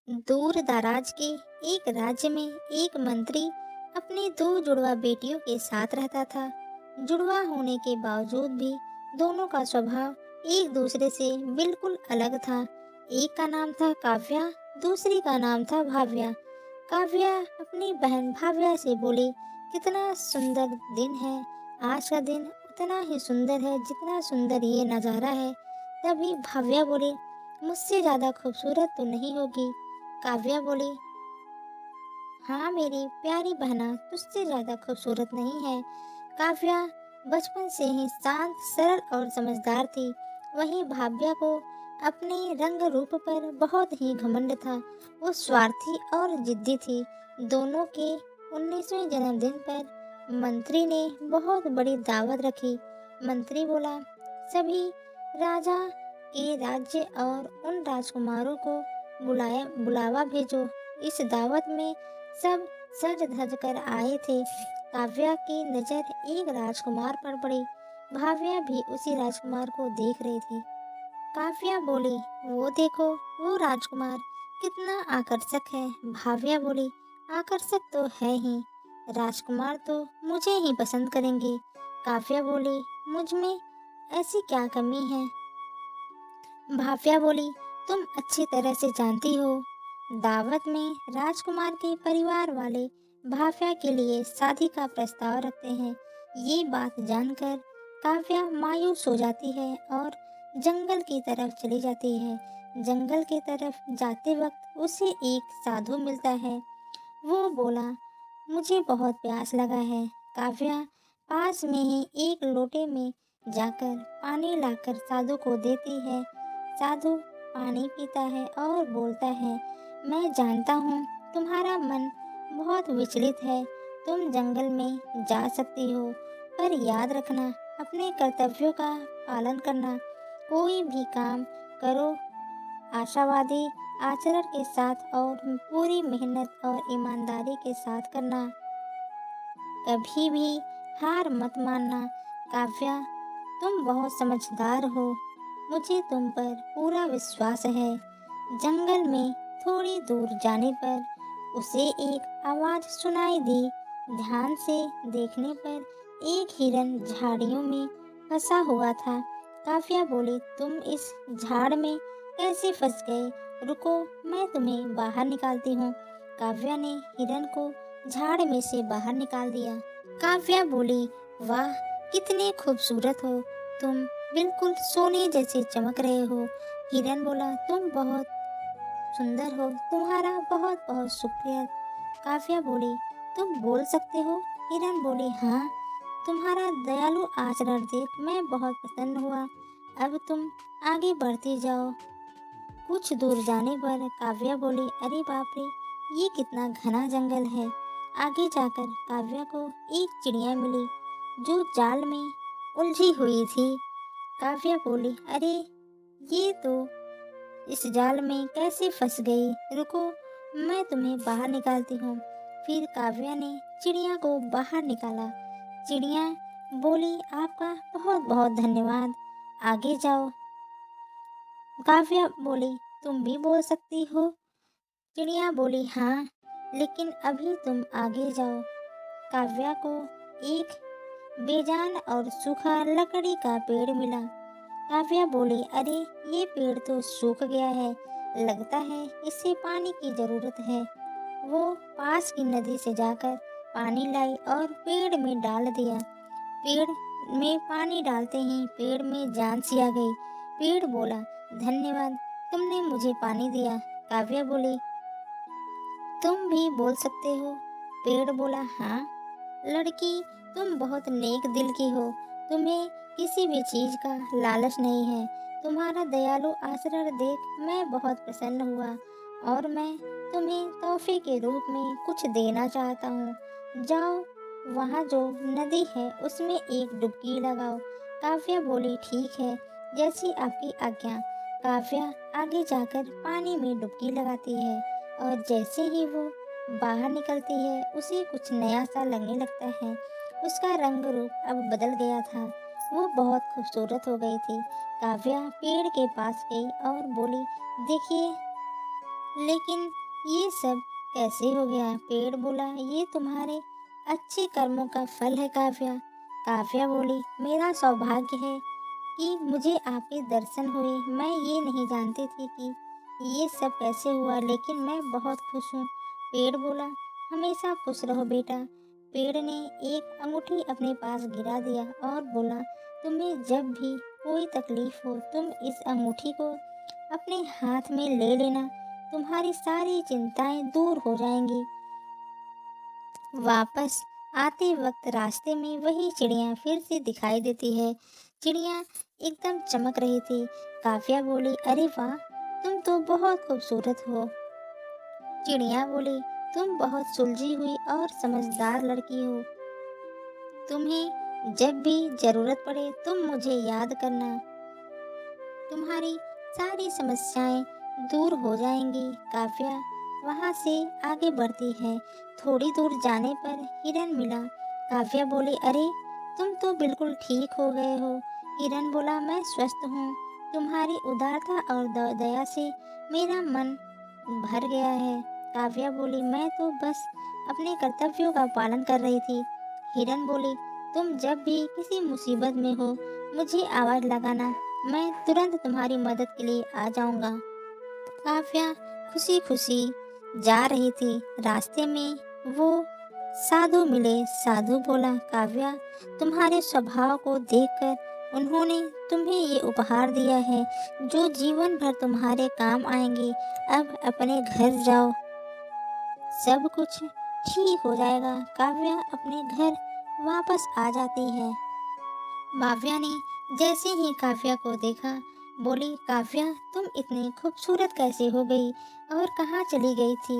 दूर दराज के एक राज्य में एक मंत्री अपनी दो जुड़वा बेटियों के साथ रहता था। जुड़वा होने के बावजूद भी दोनों का स्वभाव एक दूसरे से बिल्कुल अलग था। एक का नाम था काव्या, दूसरी का नाम था भाव्या। काव्या अपनी बहन भाव्या से बोली, कितना सुंदर दिन है। आज का दिन उतना ही सुंदर है जितना सुंदर ये नज़ारा है। तभी भाव्या बोली, मुझसे ज़्यादा खूबसूरत तो नहीं होगी। काव्या बोली, हाँ मेरी प्यारी बहना, तुझसे ज्यादा खूबसूरत नहीं है। काव्या बचपन से ही शांत, सरल और समझदार थी। वहीं भाव्या को अपने रंग रूप पर बहुत ही घमंड था। वो स्वार्थी और जिद्दी थी। दोनों के 19वें जन्मदिन पर मंत्री ने बहुत बड़ी दावत रखी। मंत्री बोला, सभी राजा के राज्य और उन राजकुमारों को बुलावा भेजो। इस दावत में सब सज धज कर आए थे। काव्या की नजर एक राजकुमार पर पड़ी। भाव्या भी उसी राजकुमार को देख रही थी। काव्या बोली, वो देखो, वो राजकुमार कितना आकर्षक है। भाव्या बोली, आकर्षक तो है ही, राजकुमार तो मुझे ही पसंद करेंगे। काव्या बोली, मुझ में ऐसी क्या कमी है। भाव्या बोली, तुम अच्छी तरह से जानती हो, दावत में राजकुमार के परिवार वाले भाव्या के लिए शादी का प्रस्ताव रखते हैं। ये बात जानकर काव्या मायूस हो जाती है और जंगल की तरफ चली जाती है। जंगल की तरफ जाते वक्त उसे एक साधु मिलता है। वो बोला, मुझे बहुत प्यास लगा है। काव्या पास में ही एक लोटे में जाकर पानी लाकर साधु को देती है। साधु पानी पीता है और बोलता है, मैं जानता हूँ तुम्हारा मन बहुत विचलित है। तुम जंगल में जा सकती हो, पर याद रखना, अपने कर्तव्यों का पालन करना। कोई भी काम करो आशावादी आचरण के साथ और पूरी मेहनत और ईमानदारी के साथ करना। कभी भी हार मत मानना। काव्या, तुम बहुत समझदार हो, मुझे तुम पर पूरा विश्वास है। जंगल में थोड़ी दूर जाने पर उसे एक आवाज सुनाई दी। ध्यान से देखने पर एक हिरन झाड़ियों में फंसा हुआ था। काव्या बोली, तुम इस झाड़ में कैसे फंस गए? रुको, मैं तुम्हें बाहर निकालती हूँ। काव्या ने हिरन को झाड़ में से बाहर निकाल दिया। काव्या बोली, वाह, कितने खूबसूरत हो तुम, बिल्कुल सोने जैसे चमक रहे हो। हिरन बोला, तुम बहुत सुंदर हो, तुम्हारा बहुत बहुत शुक्रिया। काव्या बोली, तुम बोल सकते हो? हिरन बोली, हाँ, तुम्हारा दयालु आचरण देख मैं बहुत प्रसन्न हुआ। अब तुम आगे बढ़ती जाओ। कुछ दूर जाने पर काव्या बोली, अरे बाप रे, ये कितना घना जंगल है। आगे जाकर काव्या को एक चिड़िया मिली जो जाल में उलझी हुई थी। काव्या बोली, अरे ये तो इस जाल में कैसे फंस गई? रुको, मैं तुम्हें बाहर निकालती हूँ। फिर काव्या ने चिड़िया को बाहर निकाला। चिड़िया बोली, आपका बहुत बहुत धन्यवाद, आगे जाओ। काव्या बोली, तुम भी बोल सकती हो? चिड़िया बोली, हाँ, लेकिन अभी तुम आगे जाओ। काव्या को एक बेजान और सूखा लकड़ी का पेड़ मिला। काव्या बोली, अरे ये पेड़ तो सूख गया है, लगता है इसे पानी की जरूरत है। वो पास की नदी से जाकर पानी लाई और पेड़ में डाल दिया। पेड़ में पानी डालते ही पेड़ में जान सी आ गई। पेड़ बोला, धन्यवाद, तुमने मुझे पानी दिया। काव्या बोली, तुम भी बोल सकते हो? पेड़ बोला, हाँ लड़की, तुम बहुत नेक दिल की हो, तुम्हें किसी भी चीज का लालच नहीं है। तुम्हारा दयालु आचरण देख मैं बहुत प्रसन्न हुआ और मैं तुम्हें तोहफे के रूप में कुछ देना चाहता हूँ। जाओ, वहाँ जो नदी है उसमें एक डुबकी लगाओ। काव्या बोली, ठीक है, जैसी आपकी आज्ञा। काव्या आगे जाकर पानी में डुबकी लगाती है और जैसे ही वो बाहर निकलती है उसे कुछ नया सा लगने लगता है। उसका रंग रूप अब बदल गया था। वो बहुत खूबसूरत हो गई थी। काव्या पेड़ के पास गई और बोली, देखिए, लेकिन ये सब कैसे हो गया? पेड़ बोला, ये तुम्हारे अच्छे कर्मों का फल है काव्या। काव्या बोली, मेरा सौभाग्य है कि मुझे आपके दर्शन हुए। मैं ये नहीं जानती थी कि ये सब कैसे हुआ, लेकिन मैं बहुत खुश हूँ। पेड़ बोला, हमेशा खुश रहो बेटा। पेड़ ने एक अंगूठी अपने पास गिरा दिया और बोला, तुम्हें जब भी कोई तकलीफ हो तुम इस अंगूठी को अपने हाथ में ले लेना, तुम्हारी सारी चिंताएं दूर हो जाएंगी। वापस आते वक्त रास्ते में वही चिड़िया फिर से दिखाई देती है। चिड़िया एकदम चमक रही थी। काव्या बोली, अरे वाह, तुम तो बहुत खूबसूरत हो। चिड़िया बोली, तुम बहुत सुलझी हुई और समझदार लड़की हो। तुम्हें जब भी जरूरत पड़े तुम मुझे याद करना, तुम्हारी सारी समस्याएं दूर हो जाएंगी। काव्या वहां से आगे बढ़ती है। थोड़ी दूर जाने पर हिरन मिला। काव्या बोली, अरे तुम तो बिल्कुल ठीक हो गए हो। हिरन बोला, मैं स्वस्थ हूँ। तुम्हारी उदारता और दया से मेरा मन भर गया है। काव्या बोली, मैं तो बस अपने कर्तव्यों का पालन कर रही थी। हिरन बोली, तुम जब भी किसी मुसीबत में हो मुझे आवाज लगाना, मैं तुरंत तुम्हारी मदद के लिए आ जाऊंगा। काव्या खुशी खुशी जा रही थी। रास्ते में वो साधु मिले। साधु बोला, काव्या, तुम्हारे स्वभाव को देखकर उन्होंने तुम्हें ये उपहार दिया है जो जीवन भर तुम्हारे काम आएंगे। अब अपने घर जाओ, सब कुछ ठीक हो जाएगा। काव्या अपने घर वापस आ जाती है। भाव्या ने जैसे ही काव्या को देखा बोली, काव्या, तुम इतनी खूबसूरत कैसे हो गई और कहाँ चली गई थी?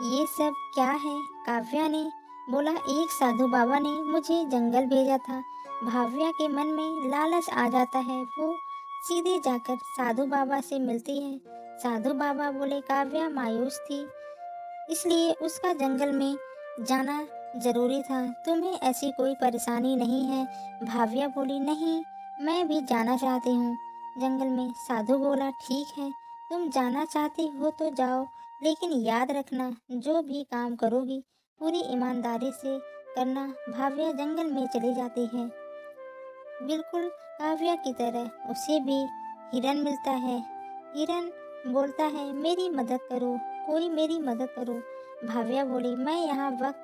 ये सब क्या है? काव्या ने बोला, एक साधु बाबा ने मुझे जंगल भेजा था। भाव्या के मन में लालच आ जाता है। वो सीधे जाकर साधु बाबा से मिलती है। साधु बाबा बोले, काव्या मायूस थी इसलिए उसका जंगल में जाना जरूरी था। तुम्हें ऐसी कोई परेशानी नहीं है? भाव्या बोली, नहीं, मैं भी जाना चाहती हूँ जंगल में। साधु बोला, ठीक है, तुम जाना चाहती हो तो जाओ, लेकिन याद रखना जो भी काम करोगी पूरी ईमानदारी से करना। भाव्या जंगल में चली जाती है। बिल्कुल काव्या की तरह उसे भी हिरन मिलता है। हिरन बोलता है, मेरी मदद करो, कोई मेरी मदद करो। भाव्या बोली, मैं यहाँ वक्त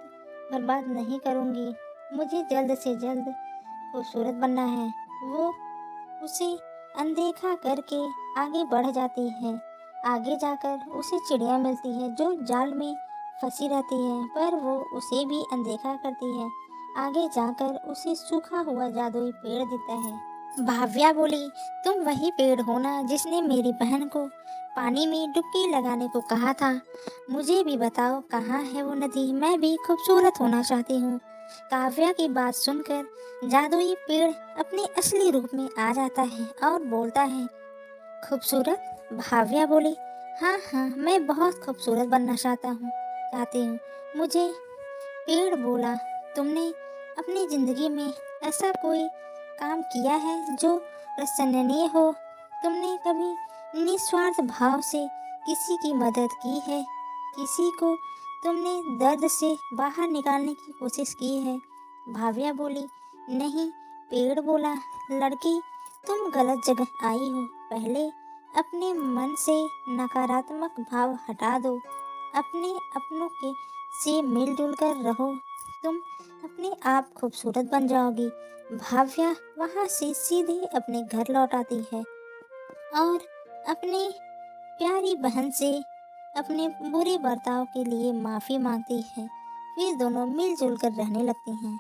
बर्बाद नहीं करूँगी, मुझे जल्द से जल्द खूबसूरत बनना है। वो उसे अनदेखा करके आगे बढ़ जाती है। आगे जाकर उसे चिड़िया मिलती है जो जाल में फंसी रहती है, पर वो उसे भी अनदेखा करती है। आगे जाकर उसे सूखा हुआ जादुई पेड़ दिखता है। भाव्या बोली, तुम वही पेड़ हो ना जिसने मेरी बहन को पानी में डुबकी लगाने को कहा था? मुझे भी बताओ कहाँ है वो नदी, मैं भी खूबसूरत होना चाहती हूँ। काव्या की बात सुनकर जादुई पेड़ अपने असली रूप में आ जाता है और बोलता है, खूबसूरत? भाव्या बोली, हाँ हाँ, मैं बहुत खूबसूरत बनना चाहती हूँ। मुझे पेड़ बोला, तुमने अपनी जिंदगी में ऐसा कोई काम किया है जो प्रशंसनीय हो? तुमने कभी निस्वार्थ भाव से किसी की मदद की है? किसी को तुमने दर्द से बाहर निकालने की कोशिश की है? भाव्या बोली, नहीं। पेड़ बोला, लड़की, तुम गलत जगह आई हो। पहले अपने मन से नकारात्मक भाव हटा दो। अपने अपनों के से मिलजुल कर रहो, तुम अपने आप खूबसूरत बन जाओगी। भाव्या वहाँ से सीधे अपने घर लौट आती है और अपनी प्यारी बहन से अपने बुरे बर्ताव के लिए माफ़ी मांगती है। फिर दोनों मिलजुल कर रहने लगती हैं।